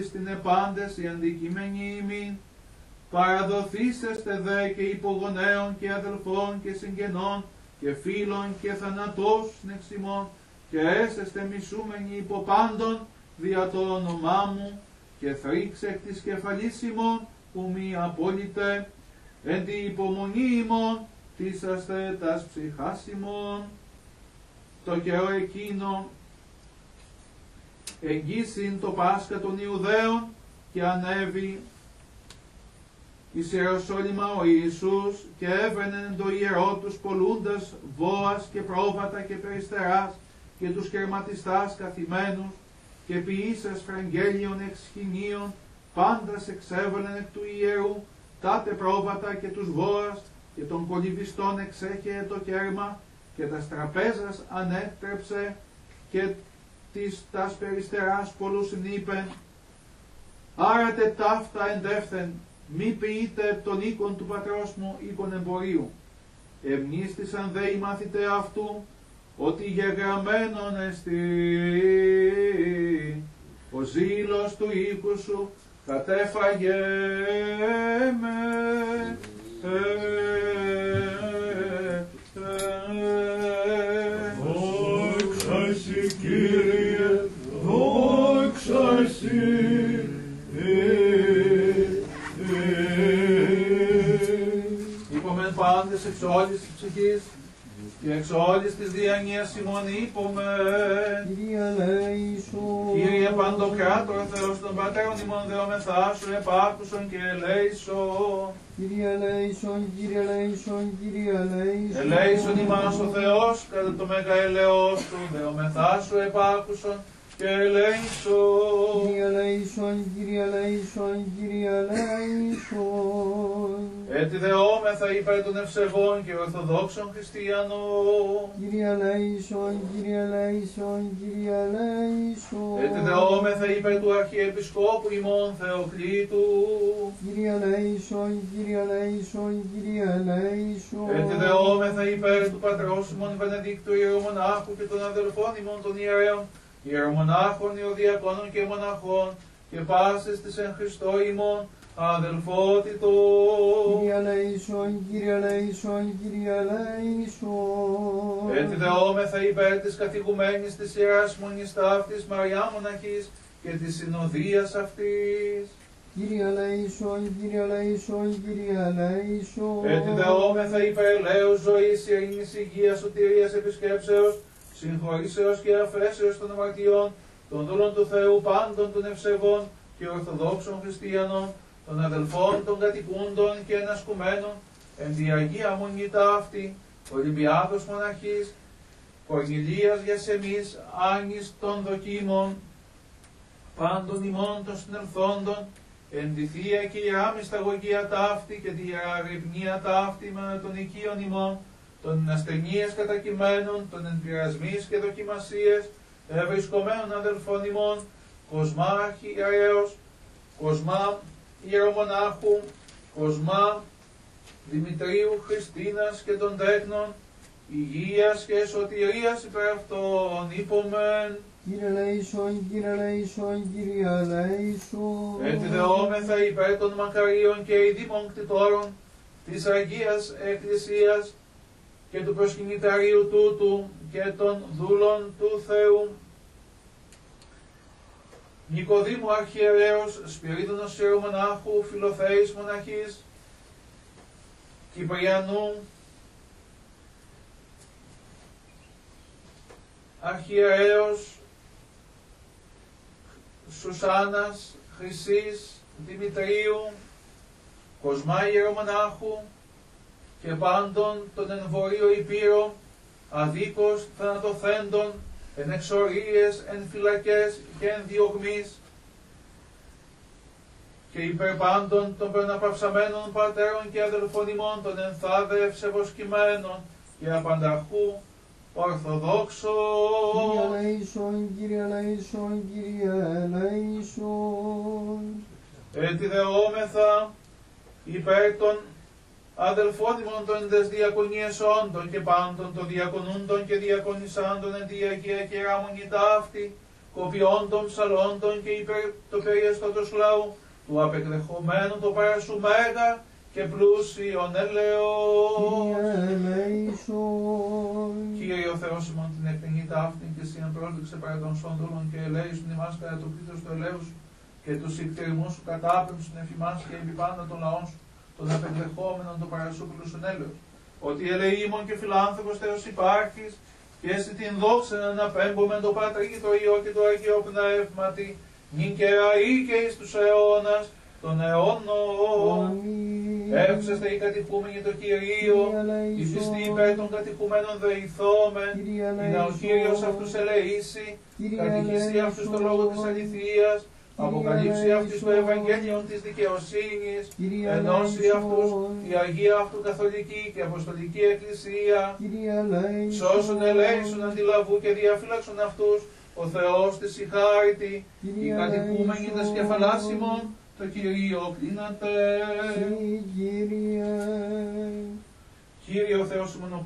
στην επάντες η αντικείμενη ημίν, παραδοθήσεστε δε και υπογονέων και αδελφών και συγγενών και φίλων και θανατός νεξιμών, και έσεστε μισούμενοι υπό πάντων δια το όνομά μου, και θρήξε εκ της κεφαλής ημών που μη απόλυτε, εν τη υπομονή ημών τίσαστε τας ψυχάς ημών. Το καιρό εκείνο εγγύσιν το Πάσχα των Ιουδαίων, και ανέβη εις Ιεροσόλυμα ο Ιησούς, και έβαινεν το ιερό τους πολλούντας βόας και πρόβατα και περιστεράς, και τους κερματιστάς καθημένους, και ποιήσας φραγγέλιων εξχηνίων, πάντας εξέβαλεν εκ του ιερού, τάτε πρόβατα και τους βόας, και των κολυβιστών εξέχε το κέρμα, και τας τραπέζας ανέτρεψε, και τας περιστεράς πολλούς νήπεν, άρατε ταύτα εντεύθεν, μη ποιείτε τον οίκον του πατρός μου οίκον εμπορίου. Ευνίστησαν δε οι μαθηταί αυτού, ότι γεγραμμένον εστί ο ζήλος του οίκου σου κατέφαγε με. Δόξα σοι Κύριε, δόξα σοι. Είπομεν πάντες εξ όλης της ψυχής και εξ όλης της διανοίας ημών είπομεν. Κύριε ελέησον. Κύριε Παντοκράτορ Θεός των Πατέρων ημών δεόμεθά σου επάκουσον και ελέησον. Κύριε ελέησον, Κύριε ελέησον, Κύριε ελέησον. Ελέησον ημάς ο Θεός κατά το μέγα ελαιός σου, δεόμεθά σου επάκουσον και ελέησον. Κύριε ελέησον, Κύριε ελέησον, Κύριε ελέησον. Έτσι δεόμεθα υπέρ των ευσεβών και ορθοδόξων χριστιανών. Κύριε ελέησον, Κύριε ελέησον, Κύριε ελέησον. Έτσι δεόμεθα υπέρ του Αρχιεπισκόπου ημών Θεοκλήτου. Κύριε ελέησον, Κύριε ελέησον, Κύριε ελέησον. Έτσι δεόμεθα υπέρ του πατρός ημών Βενεδίκτου Ιερομονάχου και των αδελφών ημών των ιερέων, ιερομονάχων, ιωδιακόνων και μοναχών, και πάσης της εν Χριστώ ημών αδελφότητος. Κύριε ελέησον, Κύριε ελέησον, Κύριε ελέησον. Έτσι δεόμεθα υπέρ της καθηγουμένης της Ιεράς Μονής Ταύτης Μαριά Μοναχής και της συνοδείας αυτής. Κύριε ελέησον, Κύριε ελέησον, Κύριε ελέησον. Έτσι δεόμεθα υπέρ ελέους ζωής, ειρήνης, υγείας, σωτηρίας, επισκέψεως, συγχωρήσεως και αφέσεως των αμαρτιών, των δούλων του Θεού πάντων των ευσεβών και ορθοδόξων χριστιανών, των αδελφών, των κατοικούντων και ενασκουμένων, εν τη Αγία Μονή Ταύτη, Ολυμπιάδος Μοναχής, Κορνηλίας Γιασεμής, Άνης των δοκίμων, πάντων ημών των συνελθόντων, εν τη Θεία και Ιερά Μυσταγωγία Ταύτη και τη Ιερά Αγρυπνία Ταύτη με των οικείων ημών, των ασθενείες κατακειμένων, των ενπειρασμής και δοκιμασίες, ευρισκομένων αδελφών ημών, Κοσμά Αρχιερέως, Κοσμά Ιερομονάχου, Κοσμά Δημητρίου Χριστίνας και των τέκνων, υγείας και σωτηρίας υπέρ αυτών είπομεν. Κύριε ελέησον, Κύριε ελέησον, Κύριε ελέησον. Έτσι δεόμεθα υπέρ των μακαρίων και ειδήμων κτητόρων της Αγίας Εκκλησίας και του προσκυνηταρίου τούτου και των δούλων του Θεού. Νικοδήμου Αρχιερέως, Σπυρίδωνος Ιερομονάχου, Φιλοθέης Μοναχής, Κυπριανού Αρχιερέως, Σουσάνας Χρυσής Δημητρίου, Κοσμά Ιερομονάχου και πάντων των εν βορείο Υπήρο, αδίκως θανατοθέντων, εν εξορίες, εν φυλακές και εν διωγμής, και υπέρ πάντων των περναπαυσαμένων πατέρων και αδελφών ημών των ενθάδε ευσεβοσκημένων και απανταχού ορθοδόξων. Κύριε ελέησον, Κύριε ελέησον, Κύριε ελέησον. Έτσι δεόμεθα υπέρ των αδελφών ημών των εντες διακονίες όντων και πάντων των διακονούντων και διακονισάντων εν τη Αγία και Ιερά Μονή Ταύτη, κοπιών των ψαλόντων και υπέρ το περιεστώτος λαού, του απεκδεχομένου το παρασού μέγα και πλούσιον ελαιός. Κύριε ο Θεός ημών την εκτενή ταύτην και εσύ πρόσδεξε παρά των σόντολων και ελέησον ημάς κατά το πλήθος του ελέου σου και τους ικτηριμούς σου κατάπεμψουν εφημάς και επί πάντα των λαών σου, των απεκδεχόμενων το παρασού πλούσιον έλεος. Ότι ελεήμων και φιλάνθρωπος Θεός υπάρχεις και εσύ την δόξα να αναπέμπομεν το Πατρί και το Υιό και το Αγίο Πνεύματι, νυν και αεί και εις τους αιώνας των αιώνων. Εύξεστε οι κατηχούμενοι το Κυρίο, οι πιστοί υπέρ των κατηχουμένων δεηθόμεν, να ο Κύριος αυτούς ελεήσει, κατηχήσει αυτούς το λόγο της αληθείας, αποκαλύψει αυτούς το Ευαγγέλιο της δικαιοσύνης, ενώσει αυτούς η Αγία αυτού Καθολική και Αποστολική Εκκλησία, σώσον ελέησον αντιλαβού και διαφύλαξον αυτούς, ο Θεός της συγχάρητη, οι κατοικούμενοι τας κεφαλάς ημών, το Κυρίο κλείνατε. Κύριε ο Θεός ημών,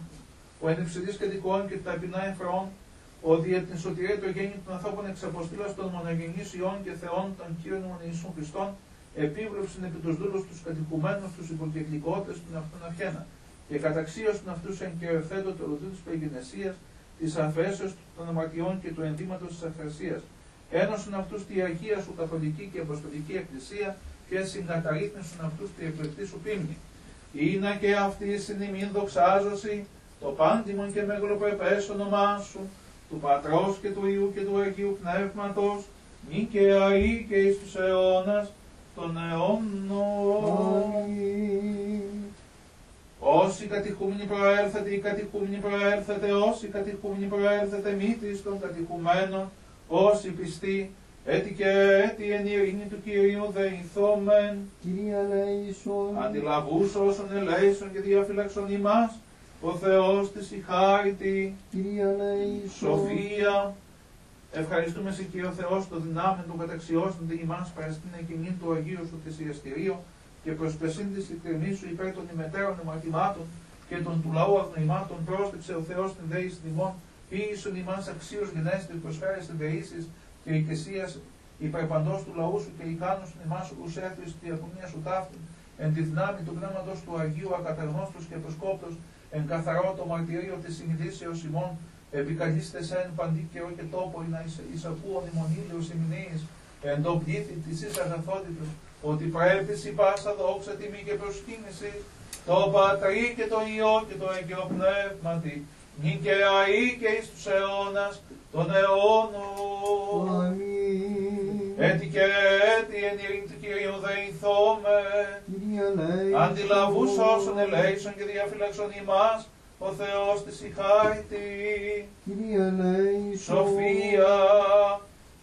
ο εν υψηλής κατοικών και τα ταπεινά εμφρών, ο δια την σωτηρία του γέννη των ανθρώπων εξ αποστήλας των μονογενείς Υιών και Θεών των Κύριων ημών Ιησούν Χριστών, επίβλεψεν επί τους δούλους τους κατοικουμένους τους υποκεκλικότες των αυτών αυχένα, και καταξίωσαν αυτούς εν κερθέντο το οδού της περιγενεσίας, της αφέσεως των αμαρτιών και του ενδύματος της αυθρασίας. Ένωσαν αυτούς τη Αγία σου Καθολική και Αποστολική Εκκλησία και συγκαταρρύθμισαν αυτούς τη εκλεκτή σου πίμνη. Είναι και αυτή συνημήν δοξάζωση, το πάντιμον και μεγαλοπρεπές όνομά σου, του Πατρός και του Υιού και του Αγίου Πνεύματος, νυν και αεί και εις τους αιώνας των αιώνων. Όσοι κατηχούμενοι προέλθετε, οι κατηχούμενοι προέλθετε, όσοι κατηχούμενοι προέλθετε, μήτης των κατηχουμένων, όσοι πιστοί, έτη και έτη εν ειρήνη του Κυρίου δεηθόμεν. Κύριε ελέησον. Αντιλαβούς όσων ελέησον και διαφυλάξον ημάς, ο Θεός της συγχάρητη. Κύριε ελέησον. Σοφία. Ευχαριστούμε σε Κύριο Θεός το δυνάμεν του καταξιώσουν την ημάς παραστήν εκείνην του Αγίου σου θυσιαστηρίου και προσπεσήν της ειλικρινής σου υπέρ των ημετέρων αμαρτημάτων και των του λαού αγνοημάτων πρόστεξε ο Θεός την δέηση ημών, ποιήσουν ημάς αξίως γενέστη προσφέρεις την δεήσεις και οικεσίας υπερπαντός του λαού σου και ικάνωσον ημάς ους έθρης τη διαθυμία σου ταύτην, εν τη δυνάμει του πνεύματος του Αγίου ακαταγνώστος και προσκόπτος, εν καθαρό το μαρτυρίο της συνειδήσεως ημών, επικαλείστε σε εν παντή καιρό και τόπο να εισακούον ημών ήλιος ημνείς, εν το πλήθη της εις αγαθότητος, ότι πρέπει η πάσα δόξα τιμή και προσκύνηση, το Πατρί και το Υιό και το Αγίο Πνεύματι, νυν και αεί και εις τους αιώνας των αιώνων. Έτη και έτη εν ειρήνη του Κυρίου δεηθόμεν. Αντιλαβούς όσων ελέησον και διαφυλάξον ημάς, ο Θεός της συγχάρητη. Σοφία.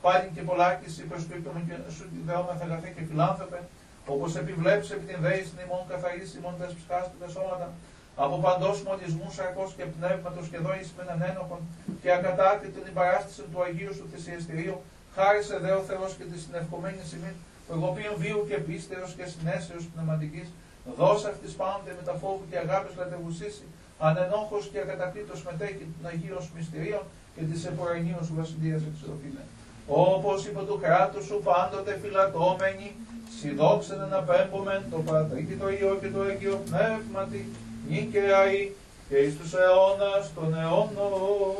Πάλιν και πολλάκιση προσπίπτωμεν και σου δεόμεθα αγαθέ και φιλάνθρωπε, όπως επιβλέψει επί την δέηση ημών καθαρίσει ημών τας ψυχάς του τα σώματα, από παντός μολυσμού σαρκός και πνεύματος και δόης μεν ανένοχων και ακατάκριτον την παράστηση του Αγίου σου θυσιαστηρίου, χάρισε δε ο Θεός και τη συνευκομένη ημίν, προγωπίων βίου και πίστεως και συνέσεως πνευματικής, δώσε αυτής πάντε με τα φόβου και αγάπης λατευουσίσει, ανενόχος και ακατακρίτως μετέχει των Αγίων μυστηρίων και της επορανίων σου βασιλείας εξοφήνε. Όπως υπό του κράτους σου πάντοτε φυλατώμενοι, συνδόξεν αναπέμπομεν το Πατρί και το Υιό και το Αγίο Πνεύματι, νυν και αεί και εις τους αιώνας των αιώνων.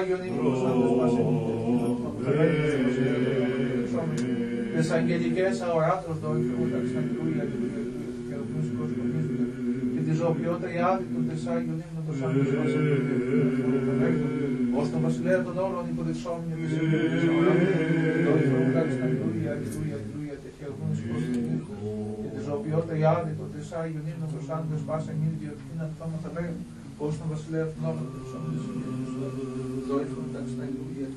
Άγιον ύμνος Σάντος τις αγγελικές αοράτρος δόηθου, αλληλούια, και ο οποίος προσκονίζονται, και τη ζωοποιό τριάδη του της Άγιον ύμνος των Σάντος ως τον βασιλέα των όλων υποδεξόμενοι της αγγελικής αοράτρος δόηθου, αλληλούια, αλληλούια, και χαιρετούν εις προσκονίζονται, και τη ζωοποιό τριάδη του της Άγιον ύμνος των Σάντος πάσα νύχτη ότι είναι αυτόματα λέγουν, ως τον βασιλέα των όλων υποδεξόμενοι της αγγελικής αοράτρος δόηθου, αλληλούια.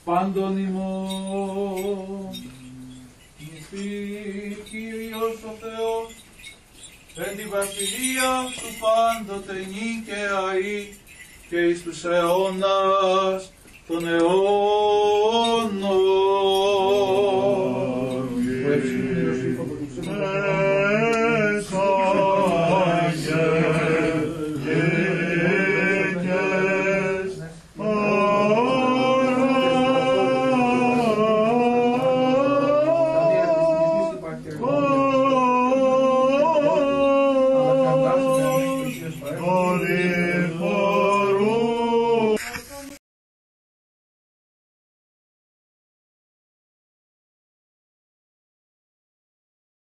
Πάντων ημών, νηθεί Κύριος ο Θεός, εν τη βασιλεία σου πάντοτε νίκαια και εις τους αιώνας των αιώνων.